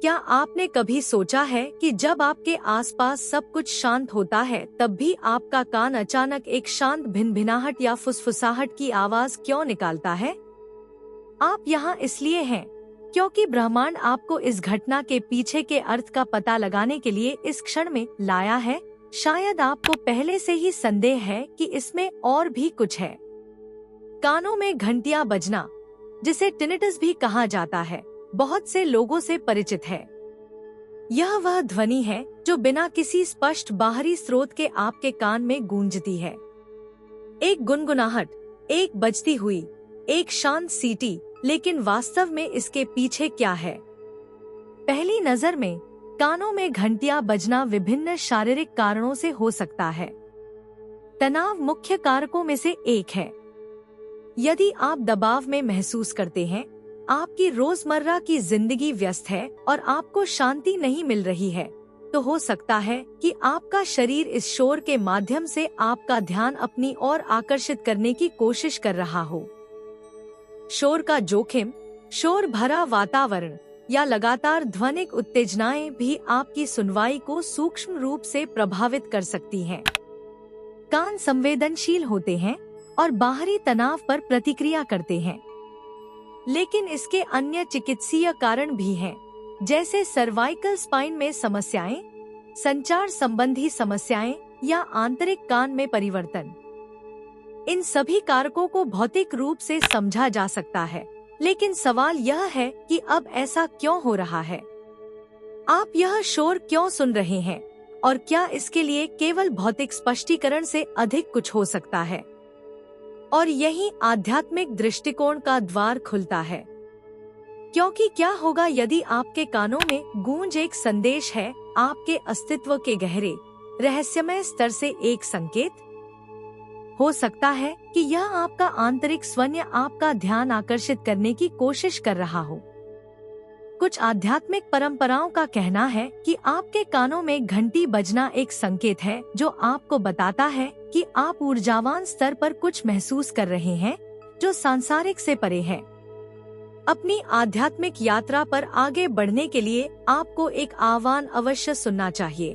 क्या आपने कभी सोचा है कि जब आपके आसपास सब कुछ शांत होता है तब भी आपका कान अचानक एक शांत भिनभिनाहट या फुसफुसाहट की आवाज क्यों निकालता है? आप यहाँ इसलिए हैं क्योंकि ब्रह्मांड आपको इस घटना के पीछे के अर्थ का पता लगाने के लिए इस क्षण में लाया है। शायद आपको पहले से ही संदेह है कि इसमें और भी कुछ है। कानों में घंटियां बजना, जिसे टिनिटस भी कहा जाता है, बहुत से लोगों से परिचित है। यह वह ध्वनि है जो बिना किसी स्पष्ट बाहरी स्रोत के आपके कान में गूंजती है। एक गुनगुनाहट, एक बजती हुई, एक शांत सीटी, लेकिन वास्तव में इसके पीछे क्या है? पहली नजर में कानों में घंटियां बजना विभिन्न शारीरिक कारणों से हो सकता है। तनाव मुख्य कारकों में से एक है। यदि आप दबाव में महसूस करते हैं, आपकी रोजमर्रा की जिंदगी व्यस्त है और आपको शांति नहीं मिल रही है, तो हो सकता है कि आपका शरीर इस शोर के माध्यम से आपका ध्यान अपनी ओर आकर्षित करने की कोशिश कर रहा हो। शोर का जोखिम, शोर भरा वातावरण या लगातार ध्वनिक उत्तेजनाएं भी आपकी सुनवाई को सूक्ष्म रूप से प्रभावित कर सकती हैं। कान संवेदनशील होते हैं और बाहरी तनाव पर प्रतिक्रिया करते हैं, लेकिन इसके अन्य चिकित्सीय कारण भी हैं, जैसे सर्वाइकल स्पाइन में समस्याएं, संचार संबंधी समस्याएं या आंतरिक कान में परिवर्तन। इन सभी कारकों को भौतिक रूप से समझा जा सकता है, लेकिन सवाल यह है कि अब ऐसा क्यों हो रहा है? आप यह शोर क्यों सुन रहे हैं और क्या इसके लिए केवल भौतिक स्पष्टीकरण से अधिक कुछ हो सकता है? और यही आध्यात्मिक दृष्टिकोण का द्वार खुलता है। क्योंकि क्या होगा यदि आपके कानों में गूंज एक संदेश है, आपके अस्तित्व के गहरे रहस्यमय स्तर से एक संकेत? हो सकता है कि यह आपका आंतरिक स्वयं आपका ध्यान आकर्षित करने की कोशिश कर रहा हो। कुछ आध्यात्मिक परंपराओं का कहना है कि आपके कानों में घंटी बजना एक संकेत है जो आपको बताता है कि आप ऊर्जावान स्तर पर कुछ महसूस कर रहे हैं जो सांसारिक से परे है। अपनी आध्यात्मिक यात्रा पर आगे बढ़ने के लिए आपको एक आह्वान अवश्य सुनना चाहिए।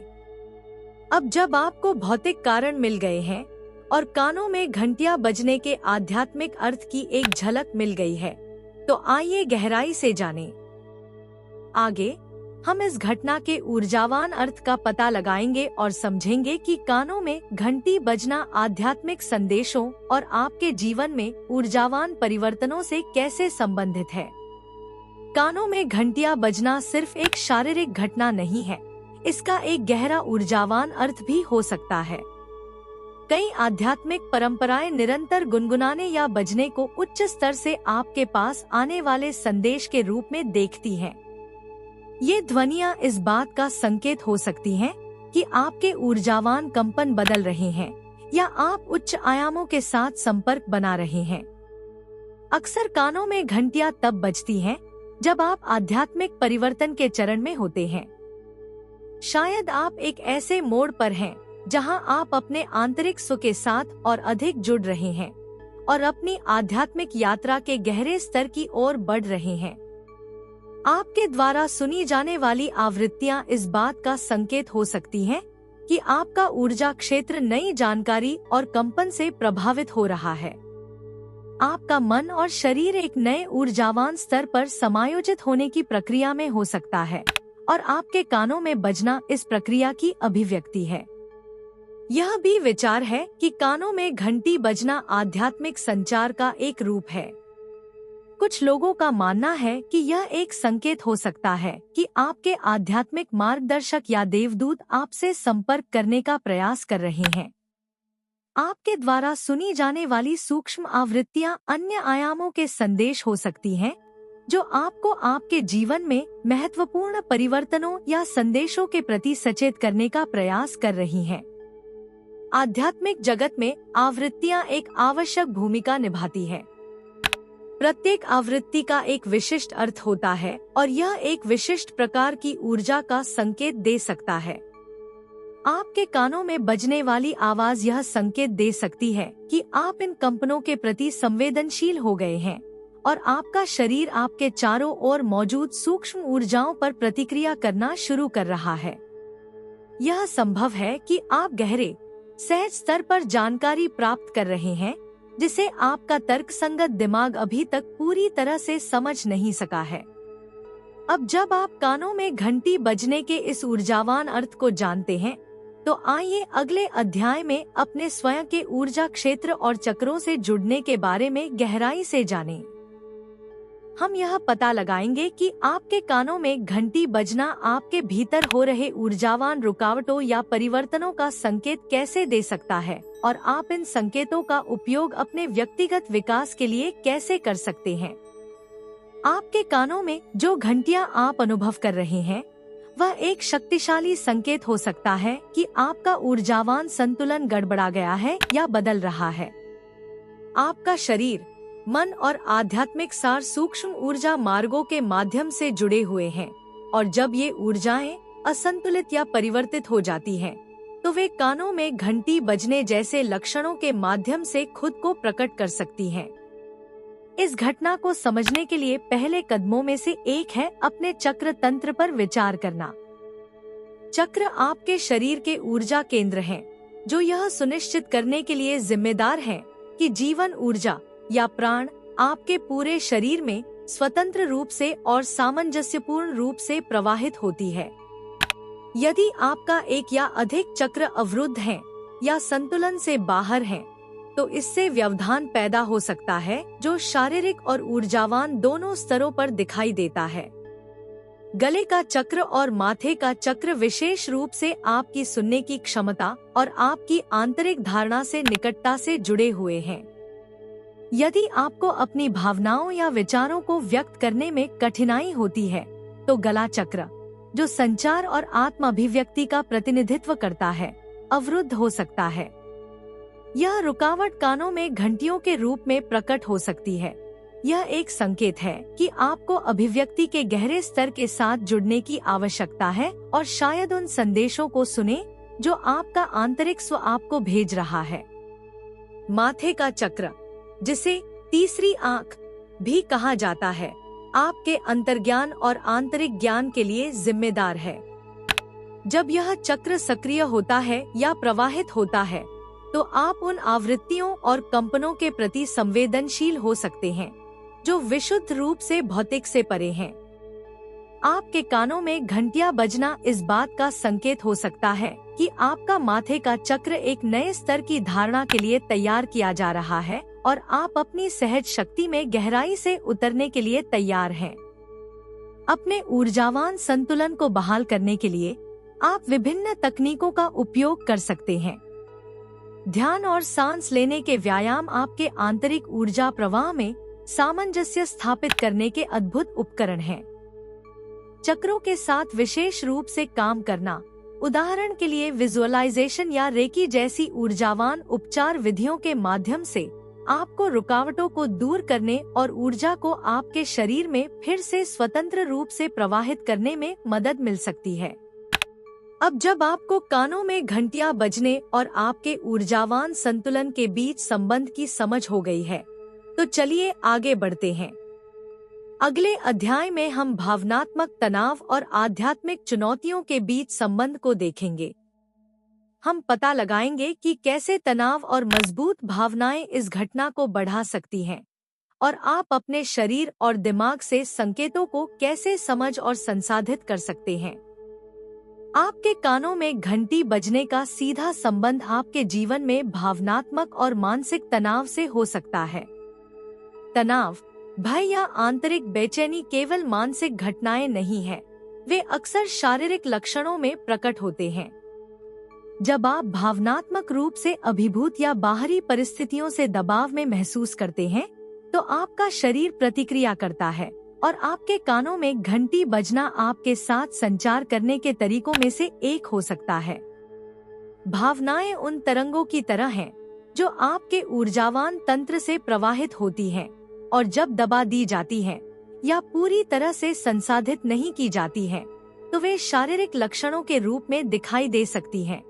अब जब आपको भौतिक कारण मिल गए हैं और कानों में घंटियां बजने के आध्यात्मिक अर्थ की एक झलक मिल गई है, तो आइए गहराई से जानें। आगे हम इस घटना के ऊर्जावान अर्थ का पता लगाएंगे और समझेंगे कि कानों में घंटी बजना आध्यात्मिक संदेशों और आपके जीवन में ऊर्जावान परिवर्तनों से कैसे संबंधित है। कानों में घंटियां बजना सिर्फ एक शारीरिक घटना नहीं है, इसका एक गहरा ऊर्जावान अर्थ भी हो सकता है। कई आध्यात्मिक परंपराएं निरंतर गुनगुनाने या बजने को उच्च स्तर से आपके पास आने वाले संदेश के रूप में देखती हैं। ये ध्वनियां इस बात का संकेत हो सकती हैं कि आपके ऊर्जावान कंपन बदल रहे हैं या आप उच्च आयामों के साथ संपर्क बना रहे हैं। अक्सर कानों में घंटियां तब बजती हैं जब आप आध्यात्मिक परिवर्तन के चरण में होते हैं। शायद आप एक ऐसे मोड़ पर हैं जहां आप अपने आंतरिक स्व के साथ और अधिक जुड़ रहे हैं और अपनी आध्यात्मिक यात्रा के गहरे स्तर की ओर बढ़ रहे हैं। आपके द्वारा सुनी जाने वाली आवृत्तियां इस बात का संकेत हो सकती हैं कि आपका ऊर्जा क्षेत्र नई जानकारी और कंपन से प्रभावित हो रहा है। आपका मन और शरीर एक नए ऊर्जावान स्तर पर समायोजित होने की प्रक्रिया में हो सकता है और आपके कानों में बजना इस प्रक्रिया की अभिव्यक्ति है। यह भी विचार है कि कानों में घंटी बजना आध्यात्मिक संचार का एक रूप है। कुछ लोगों का मानना है कि यह एक संकेत हो सकता है कि आपके आध्यात्मिक मार्गदर्शक या देवदूत आपसे संपर्क करने का प्रयास कर रहे हैं। आपके द्वारा सुनी जाने वाली सूक्ष्म आवृत्तियां अन्य आयामों के संदेश हो सकती हैं, जो आपको आपके जीवन में महत्वपूर्ण परिवर्तनों या संदेशों के प्रति सचेत करने का प्रयास कर रही हैं। आध्यात्मिक जगत में आवृत्तियां एक आवश्यक भूमिका निभाती है। प्रत्येक आवृत्ति का एक विशिष्ट अर्थ होता है और यह एक विशिष्ट प्रकार की ऊर्जा का संकेत दे सकता है। आपके कानों में बजने वाली आवाज यह संकेत दे सकती है कि आप इन कंपनों के प्रति संवेदनशील हो गए हैं और आपका शरीर आपके चारों ओर मौजूद सूक्ष्म ऊर्जाओं पर प्रतिक्रिया करना शुरू कर रहा है। यह संभव है कि आप गहरे सहज स्तर पर जानकारी प्राप्त कर रहे हैं जिसे आपका तर्कसंगत दिमाग अभी तक पूरी तरह से समझ नहीं सका है। अब जब आप कानों में घंटी बजने के इस ऊर्जावान अर्थ को जानते हैं, तो आइए अगले अध्याय में अपने स्वयं के ऊर्जा क्षेत्र और चक्रों से जुड़ने के बारे में गहराई से जानें। हम यह पता लगाएंगे कि आपके कानों में घंटी बजना आपके भीतर हो रहे ऊर्जावान रुकावटों या परिवर्तनों का संकेत कैसे दे सकता है और आप इन संकेतों का उपयोग अपने व्यक्तिगत विकास के लिए कैसे कर सकते हैं। आपके कानों में जो घंटियां आप अनुभव कर रहे हैं, वह एक शक्तिशाली संकेत हो सकता है कि आपका ऊर्जावान संतुलन गड़बड़ा गया है या बदल रहा है। आपका शरीर, मन और आध्यात्मिक सार सूक्ष्म ऊर्जा मार्गों के माध्यम से जुड़े हुए हैं, और जब ये ऊर्जाएं असंतुलित या परिवर्तित हो जाती हैं, तो वे कानों में घंटी बजने जैसे लक्षणों के माध्यम से खुद को प्रकट कर सकती हैं। इस घटना को समझने के लिए पहले कदमों में से एक है अपने चक्र तंत्र पर विचार करना। चक्र आपके शरीर के ऊर्जा केंद्र हैं, जो यह सुनिश्चित करने के लिए जिम्मेदार हैं कि जीवन ऊर्जा या प्राण आपके पूरे शरीर में स्वतंत्र रूप से और सामंजस्यपूर्ण रूप से प्रवाहित होती है। यदि आपका एक या अधिक चक्र अवरुद्ध हैं या संतुलन से बाहर हैं, तो इससे व्यवधान पैदा हो सकता है जो शारीरिक और ऊर्जावान दोनों स्तरों पर दिखाई देता है। गले का चक्र और माथे का चक्र विशेष रूप से आपकी सुनने की क्षमता और आपकी आंतरिक धारणा से निकटता से जुड़े हुए हैं। यदि आपको अपनी भावनाओं या विचारों को व्यक्त करने में कठिनाई होती है, तो गला चक्र, जो संचार और आत्म अभिव्यक्ति का प्रतिनिधित्व करता है, अवरुद्ध हो सकता है। यह रुकावट कानों में घंटियों के रूप में प्रकट हो सकती है। यह एक संकेत है कि आपको अभिव्यक्ति के गहरे स्तर के साथ जुड़ने की आवश्यकता है और शायद उन संदेशों को सुने जो आपका आंतरिक स्व आपको भेज रहा है। माथे का चक्र, जिसे तीसरी आंख भी कहा जाता है, आपके अंतर्ज्ञान और आंतरिक ज्ञान के लिए जिम्मेदार है। जब यह चक्र सक्रिय होता है या प्रवाहित होता है, तो आप उन आवृत्तियों और कंपनों के प्रति संवेदनशील हो सकते हैं जो विशुद्ध रूप से भौतिक से परे हैं। आपके कानों में घंटियां बजना इस बात का संकेत हो सकता है कि आपका माथे का चक्र एक नए स्तर की धारणा के लिए तैयार किया जा रहा है और आप अपनी सहज शक्ति में गहराई से उतरने के लिए तैयार हैं। अपने ऊर्जावान संतुलन को बहाल करने के लिए आप विभिन्न तकनीकों का उपयोग कर सकते हैं। ध्यान और सांस लेने के व्यायाम आपके आंतरिक ऊर्जा प्रवाह में सामंजस्य स्थापित करने के अद्भुत उपकरण हैं। चक्रों के साथ विशेष रूप से काम करना, उदाहरण के लिए विजुअलाइजेशन या रेकी जैसी ऊर्जावान उपचार विधियों के माध्यम से आपको रुकावटों को दूर करने और ऊर्जा को आपके शरीर में फिर से स्वतंत्र रूप से प्रवाहित करने में मदद मिल सकती है। अब जब आपको कानों में घंटियां बजने और आपके ऊर्जावान संतुलन के बीच संबंध की समझ हो गई है, तो चलिए आगे बढ़ते हैं। अगले अध्याय में हम भावनात्मक तनाव और आध्यात्मिक चुनौतियों के बीच संबंध को देखेंगे। हम पता लगाएंगे कि कैसे तनाव और मजबूत भावनाएं इस घटना को बढ़ा सकती हैं, और आप अपने शरीर और दिमाग से संकेतों को कैसे समझ और संसाधित कर सकते हैं। आपके कानों में घंटी बजने का सीधा संबंध आपके जीवन में भावनात्मक और मानसिक तनाव से हो सकता है। तनाव, भय या आंतरिक बेचैनी केवल मानसिक घटनाएं नहीं है, वे अक्सर शारीरिक लक्षणों में प्रकट होते हैं। जब आप भावनात्मक रूप से अभिभूत या बाहरी परिस्थितियों से दबाव में महसूस करते हैं, तो आपका शरीर प्रतिक्रिया करता है और आपके कानों में घंटी बजना आपके साथ संचार करने के तरीकों में से एक हो सकता है। भावनाएं उन तरंगों की तरह हैं जो आपके ऊर्जावान तंत्र से प्रवाहित होती हैं, और जब दबा दी जाती हैं या पूरी तरह से संसाधित नहीं की जाती हैं, तो वे शारीरिक लक्षणों के रूप में दिखाई दे सकती हैं।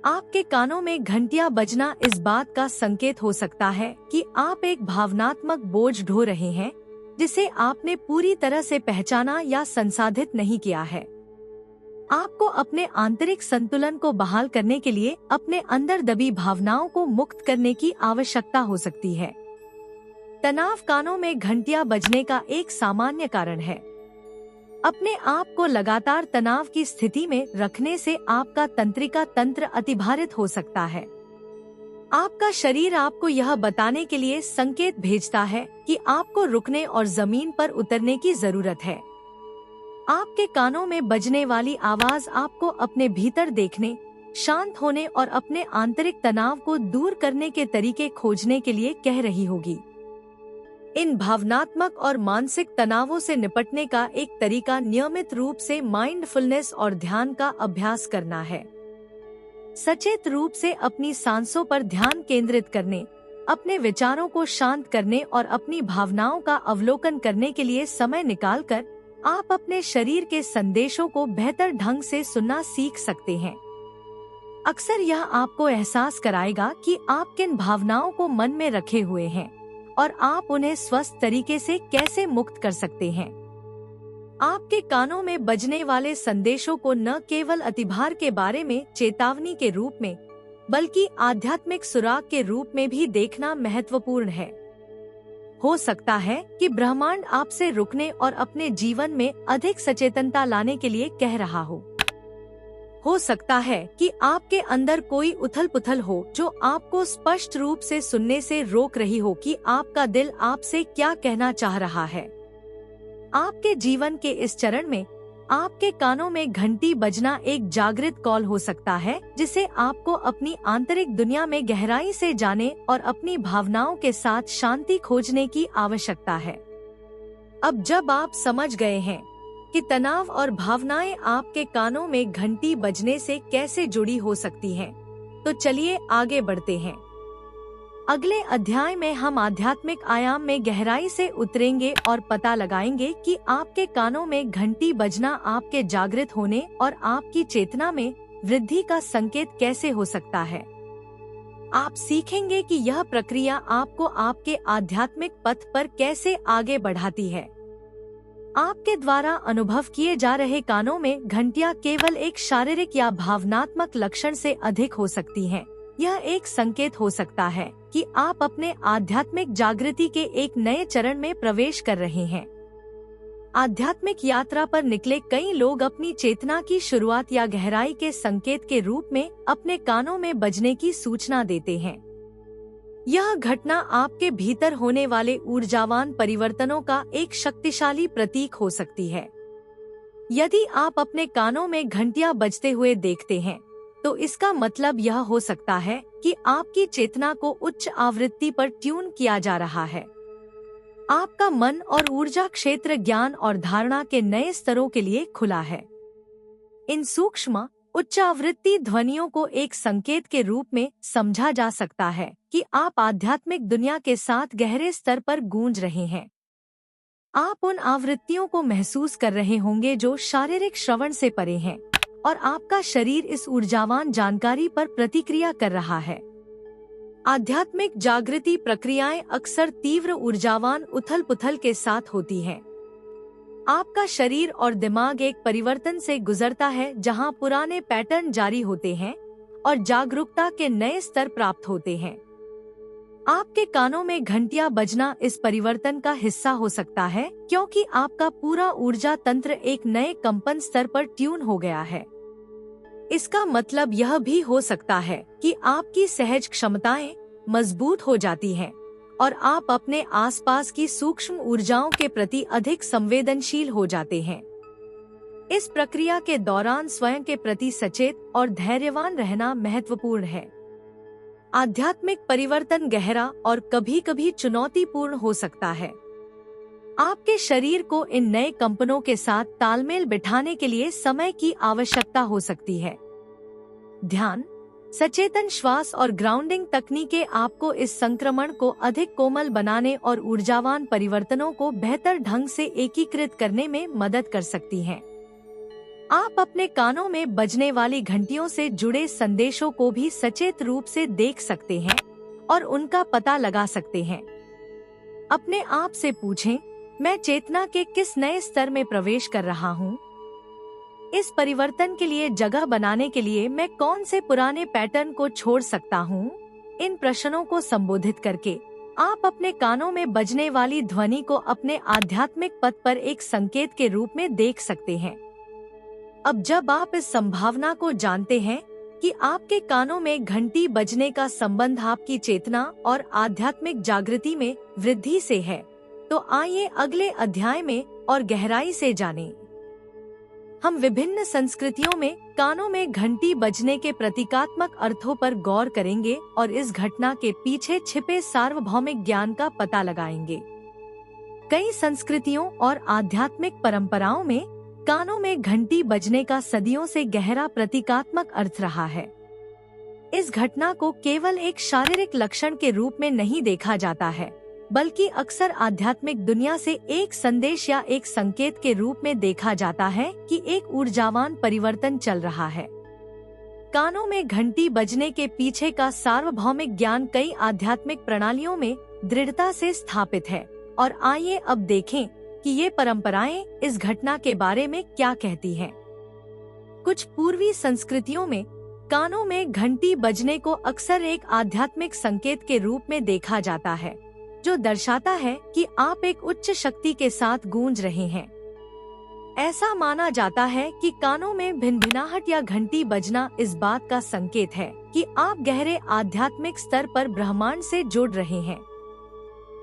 आपके कानों में घंटियां बजना इस बात का संकेत हो सकता है कि आप एक भावनात्मक बोझ ढो रहे हैं जिसे आपने पूरी तरह से पहचाना या संसाधित नहीं किया है। आपको अपने आंतरिक संतुलन को बहाल करने के लिए अपने अंदर दबी भावनाओं को मुक्त करने की आवश्यकता हो सकती है। तनाव कानों में घंटियां बजने का एक सामान्य कारण है। अपने आप को लगातार तनाव की स्थिति में रखने से आपका तंत्रिका तंत्र अतिभारित हो सकता है। आपका शरीर आपको यह बताने के लिए संकेत भेजता है कि आपको रुकने और जमीन पर उतरने की जरूरत है। आपके कानों में बजने वाली आवाज आपको अपने भीतर देखने, शांत होने और अपने आंतरिक तनाव को दूर करने के तरीके खोजने के लिए कह रही होगी। इन भावनात्मक और मानसिक तनावों से निपटने का एक तरीका नियमित रूप से माइंडफुलनेस और ध्यान का अभ्यास करना है। सचेत रूप से अपनी सांसों पर ध्यान केंद्रित करने, अपने विचारों को शांत करने और अपनी भावनाओं का अवलोकन करने के लिए समय निकालकर आप अपने शरीर के संदेशों को बेहतर ढंग से सुनना सीख सकते हैं। अक्सर यह आपको एहसास कराएगा कि आप किन भावनाओं को मन में रखे हुए हैं और आप उन्हें स्वस्थ तरीके से कैसे मुक्त कर सकते हैं। आपके कानों में बजने वाले संदेशों को न केवल अतिभार के बारे में चेतावनी के रूप में, बल्कि आध्यात्मिक सुराग के रूप में भी देखना महत्वपूर्ण है। हो सकता है कि ब्रह्मांड आपसे रुकने और अपने जीवन में अधिक सचेतनता लाने के लिए कह रहा हो सकता है कि आपके अंदर कोई उथल-पुथल हो जो आपको स्पष्ट रूप से सुनने से रोक रही हो कि आपका दिल आपसे क्या कहना चाह रहा है। आपके जीवन के इस चरण में आपके कानों में घंटी बजना एक जागृत कॉल हो सकता है, जिसे आपको अपनी आंतरिक दुनिया में गहराई से जाने और अपनी भावनाओं के साथ शांति खोजने की आवश्यकता है। अब जब आप समझ गए हैं कि तनाव और भावनाएं आपके कानों में घंटी बजने से कैसे जुड़ी हो सकती हैं, तो चलिए आगे बढ़ते हैं। अगले अध्याय में हम आध्यात्मिक आयाम में गहराई से उतरेंगे और पता लगाएंगे कि आपके कानों में घंटी बजना आपके जागृत होने और आपकी चेतना में वृद्धि का संकेत कैसे हो सकता है। आप सीखेंगे कि यह प्रक्रिया आपको आपके आध्यात्मिक पथ पर कैसे आगे बढ़ाती है। आपके द्वारा अनुभव किए जा रहे कानों में घंटियां केवल एक शारीरिक या भावनात्मक लक्षण से अधिक हो सकती हैं। यह एक संकेत हो सकता है कि आप अपने आध्यात्मिक जागृति के एक नए चरण में प्रवेश कर रहे हैं। आध्यात्मिक यात्रा पर निकले कई लोग अपनी चेतना की शुरुआत या गहराई के संकेत के रूप में अपने कानों में बजने की सूचना देते हैं। यह घटना आपके भीतर होने वाले ऊर्जावान परिवर्तनों का एक शक्तिशाली प्रतीक हो सकती है। यदि आप अपने कानों में घंटियां बजते हुए देखते हैं, तो इसका मतलब यह हो सकता है कि आपकी चेतना को उच्च आवृत्ति पर ट्यून किया जा रहा है। आपका मन और ऊर्जा क्षेत्र ज्ञान और धारणा के नए स्तरों के लिए खुला है। इन सूक्ष्म उच्च आवृत्ति ध्वनियों को एक संकेत के रूप में समझा जा सकता है कि आप आध्यात्मिक दुनिया के साथ गहरे स्तर पर गूंज रहे हैं। आप उन आवृत्तियों को महसूस कर रहे होंगे जो शारीरिक श्रवण से परे हैं, और आपका शरीर इस ऊर्जावान जानकारी पर प्रतिक्रिया कर रहा है। आध्यात्मिक जागृति प्रक्रियाएं अक्सर तीव्र ऊर्जावान उथल-पुथल के साथ होती हैं। आपका शरीर और दिमाग एक परिवर्तन से गुजरता है जहां पुराने पैटर्न जारी होते हैं और जागरूकता के नए स्तर प्राप्त होते हैं। आपके कानों में घंटियां बजना इस परिवर्तन का हिस्सा हो सकता है, क्योंकि आपका पूरा ऊर्जा तंत्र एक नए कंपन स्तर पर ट्यून हो गया है। इसका मतलब यह भी हो सकता है कि आपकी सहज क्षमताएं मजबूत हो जाती हैं और आप अपने आसपास की सूक्ष्म ऊर्जाओं के प्रति अधिक संवेदनशील हो जाते हैं। इस प्रक्रिया के दौरान स्वयं के प्रति सचेत और धैर्यवान रहना महत्वपूर्ण है। आध्यात्मिक परिवर्तन गहरा और कभी-कभी चुनौतीपूर्ण हो सकता है। आपके शरीर को इन नए कंपनों के साथ तालमेल बिठाने के लिए समय की आवश्यकता हो सकती है। ध्यान, सचेतन श्वास और ग्राउंडिंग तकनीकें आपको इस संक्रमण को अधिक कोमल बनाने और ऊर्जावान परिवर्तनों को बेहतर ढंग से एकीकृत करने में मदद कर सकती हैं। आप अपने कानों में बजने वाली घंटियों से जुड़े संदेशों को भी सचेत रूप से देख सकते हैं और उनका पता लगा सकते हैं। अपने आप से पूछें, मैं चेतना के किस नए स्तर में प्रवेश कर रहा हूँ? इस परिवर्तन के लिए जगह बनाने के लिए मैं कौन से पुराने पैटर्न को छोड़ सकता हूँ? इन प्रश्नों को संबोधित करके आप अपने कानों में बजने वाली ध्वनि को अपने आध्यात्मिक पथ पर एक संकेत के रूप में देख सकते हैं। अब जब आप इस संभावना को जानते हैं कि आपके कानों में घंटी बजने का संबंध आपकी चेतना और आध्यात्मिक जागृति में वृद्धि से है, तो आइए अगले अध्याय में और गहराई से जानें। हम विभिन्न संस्कृतियों में कानों में घंटी बजने के प्रतीकात्मक अर्थों पर गौर करेंगे और इस घटना के पीछे छिपे सार्वभौमिक ज्ञान का पता लगाएंगे। कई संस्कृतियों और आध्यात्मिक परंपराओं में कानों में घंटी बजने का सदियों से गहरा प्रतीकात्मक अर्थ रहा है। इस घटना को केवल एक शारीरिक लक्षण के रूप में नहीं देखा जाता है, बल्कि अक्सर आध्यात्मिक दुनिया से एक संदेश या एक संकेत के रूप में देखा जाता है कि एक ऊर्जावान परिवर्तन चल रहा है। कानों में घंटी बजने के पीछे का सार्वभौमिक ज्ञान कई आध्यात्मिक प्रणालियों में दृढ़ता से स्थापित है, और आइए अब देखें कि ये परंपराएं इस घटना के बारे में क्या कहती हैं। कुछ पूर्वी संस्कृतियों में कानों में घंटी बजने को अक्सर एक आध्यात्मिक संकेत के रूप में देखा जाता है, जो दर्शाता है कि आप एक उच्च शक्ति के साथ गूंज रहे हैं। ऐसा माना जाता है कि कानों में भिनभिनाहट या घंटी बजना इस बात का संकेत है कि आप गहरे आध्यात्मिक स्तर पर ब्रह्मांड से जुड़ रहे हैं।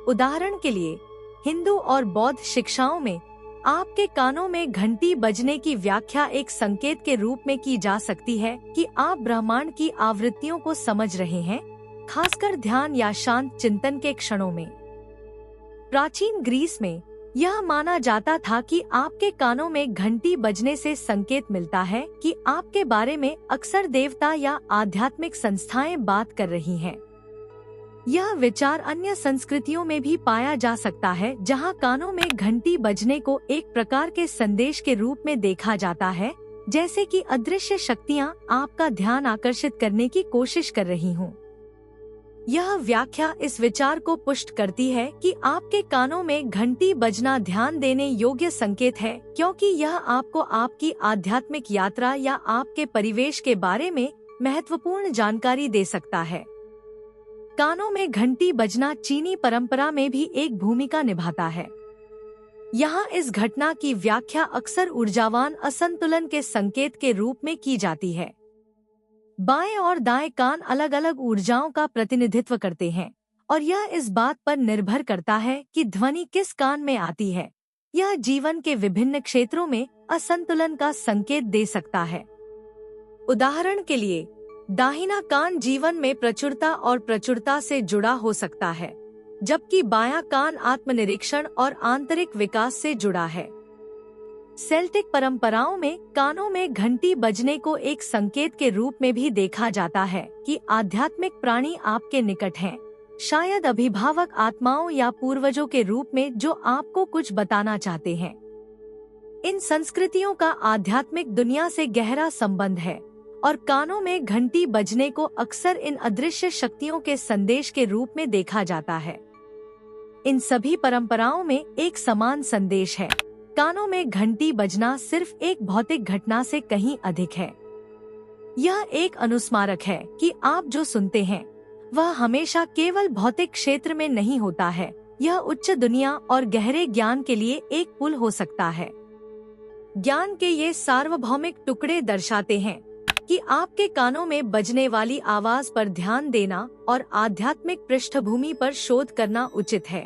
उदाहरण के लिए, हिंदू और बौद्ध शिक्षाओं में आपके कानों में घंटी बजने की व्याख्या एक संकेत के रूप में की जा सकती है कि आप ब्रह्मांड की आवृत्तियों को समझ रहे हैं, खासकर ध्यान या शांत चिंतन के क्षणों में। प्राचीन ग्रीस में यह माना जाता था कि आपके कानों में घंटी बजने से संकेत मिलता है कि आपके बारे में अक्सर देवता या आध्यात्मिक संस्थाएं बात कर रही हैं। यह विचार अन्य संस्कृतियों में भी पाया जा सकता है, जहां कानों में घंटी बजने को एक प्रकार के संदेश के रूप में देखा जाता है, जैसे कि अदृश्य शक्तियां आपका ध्यान आकर्षित करने की कोशिश कर रही हों। यह व्याख्या इस विचार को पुष्ट करती है कि आपके कानों में घंटी बजना ध्यान देने योग्य संकेत है, क्योंकि यह आपको आपकी आध्यात्मिक यात्रा या आपके परिवेश के बारे में महत्वपूर्ण जानकारी दे सकता है। कानों में घंटी बजना चीनी परंपरा में भी एक भूमिका निभाता है। यहाँ इस घटना की व्याख्या अक्सर ऊर्जावान असंतुलन के संकेत के रूप में की जाती है। बाएं और दाएं कान अलग अलग ऊर्जाओं का प्रतिनिधित्व करते हैं, और यह इस बात पर निर्भर करता है कि ध्वनि किस कान में आती है। यह जीवन के विभिन्न क्षेत्रों में असंतुलन का संकेत दे सकता है। उदाहरण के लिए, दाहिना कान जीवन में प्रचुरता और प्रचुरता से जुड़ा हो सकता है, जबकि बायां कान आत्मनिरीक्षण और आंतरिक विकास से जुड़ा है। सेल्टिक परंपराओं में कानों में घंटी बजने को एक संकेत के रूप में भी देखा जाता है कि आध्यात्मिक प्राणी आपके निकट हैं, शायद अभिभावक आत्माओं या पूर्वजों के रूप में जो आपको कुछ बताना चाहते हैं। इन संस्कृतियों का आध्यात्मिक दुनिया से गहरा संबंध है, और कानों में घंटी बजने को अक्सर इन अदृश्य शक्तियों के संदेश के रूप में देखा जाता है। इन सभी परंपराओं में एक समान संदेश है। कानों में घंटी बजना सिर्फ एक भौतिक घटना से कहीं अधिक है। यह एक अनुस्मारक है कि आप जो सुनते हैं वह हमेशा केवल भौतिक क्षेत्र में नहीं होता है। यह उच्च दुनिया और गहरे ज्ञान के लिए एक पुल हो सकता है। ज्ञान के ये सार्वभौमिक टुकड़े दर्शाते हैं कि आपके कानों में बजने वाली आवाज पर ध्यान देना और आध्यात्मिक पृष्ठभूमि पर शोध करना उचित है।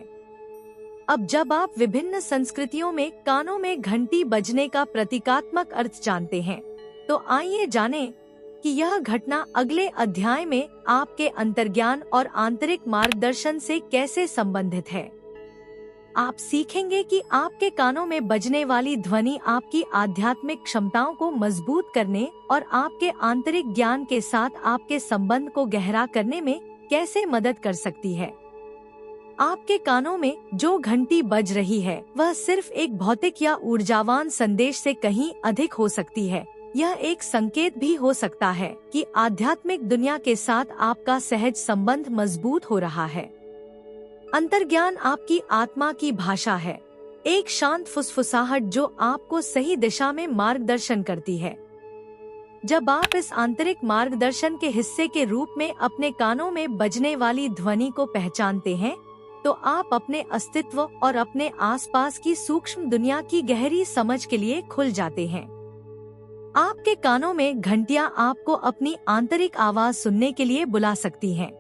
अब जब आप विभिन्न संस्कृतियों में कानों में घंटी बजने का प्रतीकात्मक अर्थ जानते हैं, तो आइए जानें कि यह घटना अगले अध्याय में आपके अंतर्ज्ञान और आंतरिक मार्गदर्शन से कैसे संबंधित है। आप सीखेंगे कि आपके कानों में बजने वाली ध्वनि आपकी आध्यात्मिक क्षमताओं को मजबूत करने और आपके आंतरिक ज्ञान के साथ आपके संबंध को गहरा करने में कैसे मदद कर सकती है। आपके कानों में जो घंटी बज रही है वह सिर्फ एक भौतिक या ऊर्जावान संदेश से कहीं अधिक हो सकती है। यह एक संकेत भी हो सकता है कि आध्यात्मिक दुनिया के साथ आपका सहज संबंध मजबूत हो रहा है। अंतर्ज्ञान आपकी आत्मा की भाषा है, एक शांत फुसफुसाहट जो आपको सही दिशा में मार्गदर्शन करती है। जब आप इस आंतरिक मार्गदर्शन के हिस्से के रूप में अपने कानों में बजने वाली ध्वनि को पहचानते हैं, तो आप अपने अस्तित्व और अपने आसपास की सूक्ष्म दुनिया की गहरी समझ के लिए खुल जाते हैं। आपके कानों में घंटियां आपको अपनी आंतरिक आवाज सुनने के लिए बुला सकती हैं।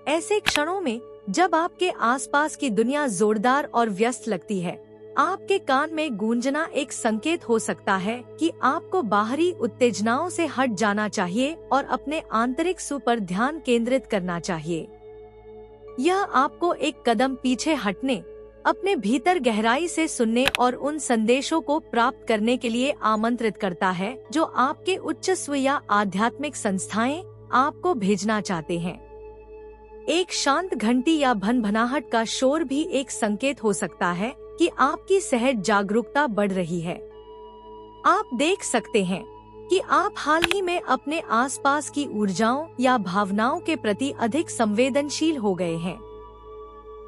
ऐसे क्षणों में जब आपके आसपास की दुनिया जोरदार और व्यस्त लगती है, आपके कान में गूंजना एक संकेत हो सकता है कि आपको बाहरी उत्तेजनाओं से हट जाना चाहिए और अपने आंतरिक सुख पर ध्यान केंद्रित करना चाहिए। यह आपको एक कदम पीछे हटने, अपने भीतर गहराई से सुनने और उन संदेशों को प्राप्त करने के लिए आमंत्रित करता है जो आपके उच्च स्व या आध्यात्मिक संस्थाएं आपको भेजना चाहते हैं। एक शांत घंटी या भनभनाहट का शोर भी एक संकेत हो सकता है कि आपकी सहज जागरूकता बढ़ रही है। आप देख सकते हैं कि आप हाल ही में अपने आसपास की ऊर्जाओं या भावनाओं के प्रति अधिक संवेदनशील हो गए हैं।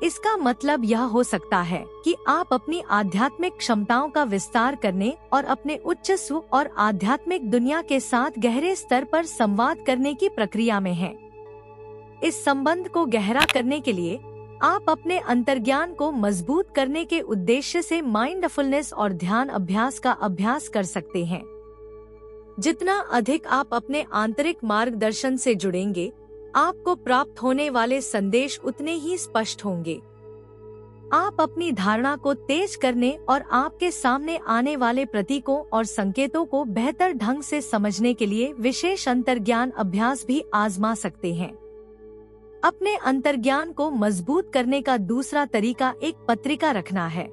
इसका मतलब यह हो सकता है कि आप अपनी आध्यात्मिक क्षमताओं का विस्तार करने और अपने उच्च स्व और आध्यात्मिक दुनिया के साथ गहरे स्तर पर संवाद करने की प्रक्रिया में हैं। इस संबंध को गहरा करने के लिए आप अपने अंतर्ज्ञान को मजबूत करने के उद्देश्य से माइंडफुलनेस और ध्यान अभ्यास का अभ्यास कर सकते हैं। जितना अधिक आप अपने आंतरिक मार्गदर्शन से जुड़ेंगे, आपको प्राप्त होने वाले संदेश उतने ही स्पष्ट होंगे। आप अपनी धारणा को तेज करने और आपके सामने आने वाले प्रतीकों और संकेतों को बेहतर ढंग से समझने के लिए विशेष अंतर्ज्ञान अभ्यास भी आजमा सकते हैं। अपने अंतर्ज्ञान को मजबूत करने का दूसरा तरीका एक पत्रिका रखना है।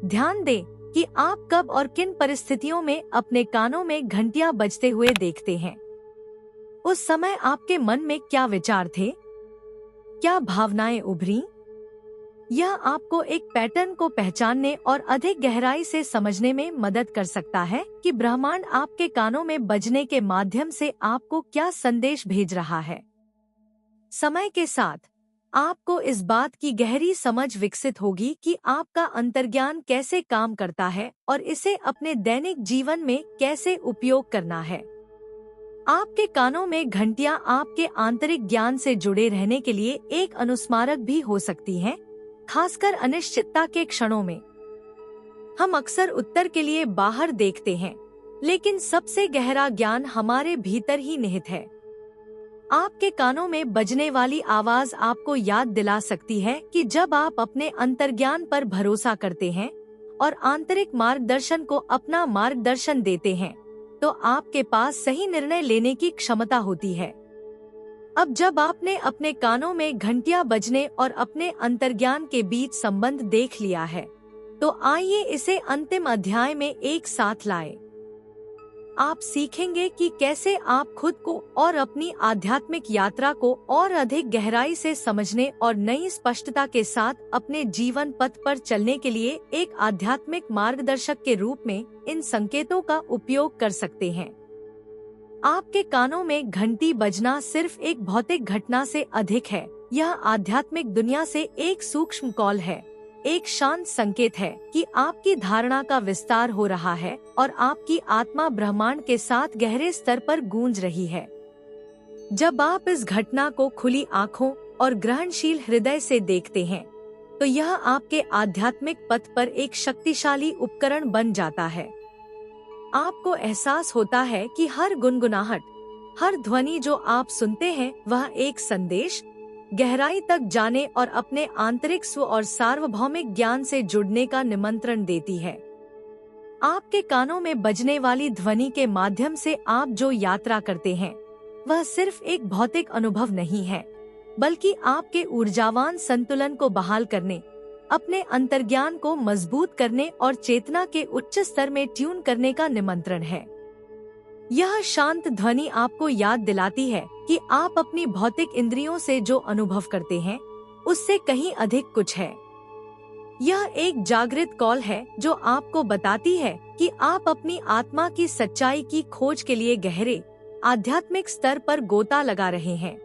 ध्यान दें कि आप कब और किन परिस्थितियों में अपने कानों में घंटियां बजते हुए देखते हैं। उस समय आपके मन में क्या विचार थे, क्या भावनाएं उभरी? यह आपको एक पैटर्न को पहचानने और अधिक गहराई से समझने में मदद कर सकता है कि ब्रह्मांड आपके कानों में बजने के माध्यम से आपको क्या संदेश भेज रहा है। समय के साथ आपको इस बात की गहरी समझ विकसित होगी कि आपका अंतर्ज्ञान कैसे काम करता है और इसे अपने दैनिक जीवन में कैसे उपयोग करना है। आपके कानों में घंटियां आपके आंतरिक ज्ञान से जुड़े रहने के लिए एक अनुस्मारक भी हो सकती हैं, खासकर अनिश्चितता के क्षणों में। हम अक्सर उत्तर के लिए बाहर देखते हैं, लेकिन सबसे गहरा ज्ञान हमारे भीतर ही निहित है। आपके कानों में बजने वाली आवाज आपको याद दिला सकती है कि जब आप अपने अंतर्ज्ञान पर भरोसा करते हैं और आंतरिक मार्गदर्शन को अपना मार्गदर्शन देते हैं, तो आपके पास सही निर्णय लेने की क्षमता होती है। अब जब आपने अपने कानों में घंटियां बजने और अपने अंतर्ज्ञान के बीच संबंध देख लिया है, तो आइए इसे अंतिम अध्याय में एक साथ लाएं। आप सीखेंगे कि कैसे आप खुद को और अपनी आध्यात्मिक यात्रा को और अधिक गहराई से समझने और नई स्पष्टता के साथ अपने जीवन पथ पर चलने के लिए एक आध्यात्मिक मार्गदर्शक के रूप में इन संकेतों का उपयोग कर सकते हैं। आपके कानों में घंटी बजना सिर्फ एक भौतिक घटना से अधिक है। यह आध्यात्मिक दुनिया से एक सूक्ष्म कॉल है, एक शांत संकेत है कि आपकी धारणा का विस्तार हो रहा है और आपकी आत्मा ब्रह्मांड के साथ गहरे स्तर पर गूंज रही है। जब आप इस घटना को खुली आंखों और ग्रहणशील हृदय से देखते हैं, तो यह आपके आध्यात्मिक पथ पर एक शक्तिशाली उपकरण बन जाता है। आपको एहसास होता है कि हर गुनगुनाहट, हर ध्वनि जो आप सुनते हैं, वह एक संदेश, गहराई तक जाने और अपने आंतरिक स्व और सार्वभौमिक ज्ञान से जुड़ने का निमंत्रण देती है। आपके कानों में बजने वाली ध्वनि के माध्यम से आप जो यात्रा करते हैं, वह सिर्फ एक भौतिक अनुभव नहीं है, बल्कि आपके ऊर्जावान संतुलन को बहाल करने, अपने अंतर्ज्ञान को मजबूत करने और चेतना के उच्च स्तर में ट्यून करने का निमंत्रण है। यह शांत ध्वनि आपको याद दिलाती है कि आप अपनी भौतिक इंद्रियों से जो अनुभव करते हैं, उससे कहीं अधिक कुछ है। यह एक जागृत कॉल है जो आपको बताती है कि आप अपनी आत्मा की सच्चाई की खोज के लिए गहरे आध्यात्मिक स्तर पर गोता लगा रहे हैं।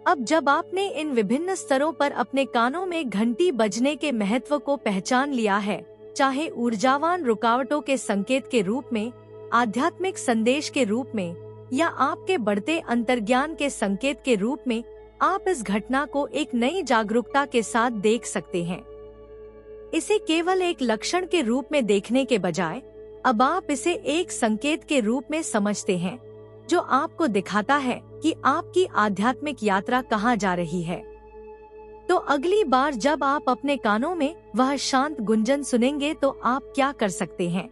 अब जब आपने इन विभिन्न स्तरों पर अपने कानों में घंटी बजने के महत्व को पहचान लिया है, चाहे ऊर्जावान रुकावटों के संकेत के रूप में, आध्यात्मिक संदेश के रूप में या आपके बढ़ते अंतर्ज्ञान के संकेत के रूप में, आप इस घटना को एक नई जागरूकता के साथ देख सकते हैं। इसे केवल एक लक्षण के रूप में देखने के बजाय अब आप इसे एक संकेत के रूप में समझते हैं, जो आपको दिखाता है कि आपकी आध्यात्मिक यात्रा कहाँ जा रही है। तो अगली बार जब आप अपने कानों में वह शांत गुंजन सुनेंगे तो आप क्या कर सकते हैं?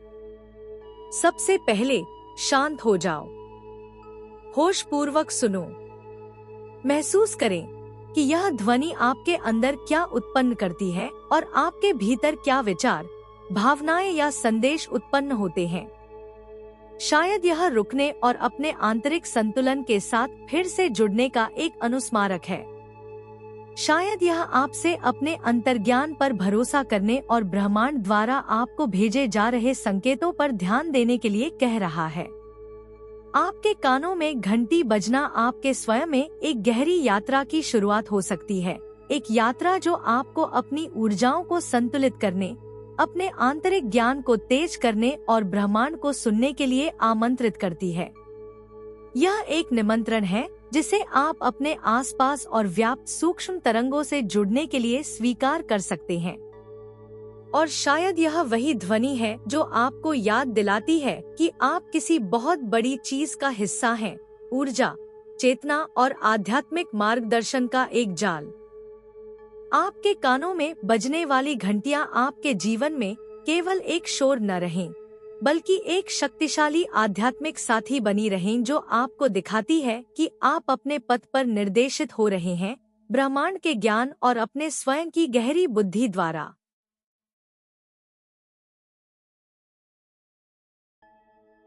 सबसे पहले शांत हो जाओ। होश पूर्वक सुनो। महसूस करें कि यह ध्वनि आपके अंदर क्या उत्पन्न करती है और आपके भीतर क्या विचार, भावनाएं या संदेश उत्पन्न होते हैं। शायद यह रुकने और अपने आंतरिक संतुलन के साथ फिर से जुड़ने का एक अनुस्मारक है। शायद यह आपसे अपने अंतर्ज्ञान पर भरोसा करने और ब्रह्मांड द्वारा आपको भेजे जा रहे संकेतों पर ध्यान देने के लिए कह रहा है। आपके कानों में घंटी बजना आपके स्वयं में एक गहरी यात्रा की शुरुआत हो सकती है, एक यात्रा जो आपको अपनी ऊर्जाओं को संतुलित करने, अपने आंतरिक ज्ञान को तेज करने और ब्रह्मांड को सुनने के लिए आमंत्रित करती है। यह एक निमंत्रण है जिसे आप अपने आसपास और व्याप्त सूक्ष्म तरंगों से जुड़ने के लिए स्वीकार कर सकते हैं। और शायद यह वही ध्वनि है जो आपको याद दिलाती है कि आप किसी बहुत बड़ी चीज का हिस्सा हैं, ऊर्जा, चेतना और आध्यात्मिक मार्गदर्शन का एक जाल। आपके कानों में बजने वाली घंटियां आपके जीवन में केवल एक शोर न रहें, बल्कि एक शक्तिशाली आध्यात्मिक साथी बनी रहें जो आपको दिखाती है कि आप अपने पथ पर निर्देशित हो रहे हैं, ब्रह्मांड के ज्ञान और अपने स्वयं की गहरी बुद्धि द्वारा।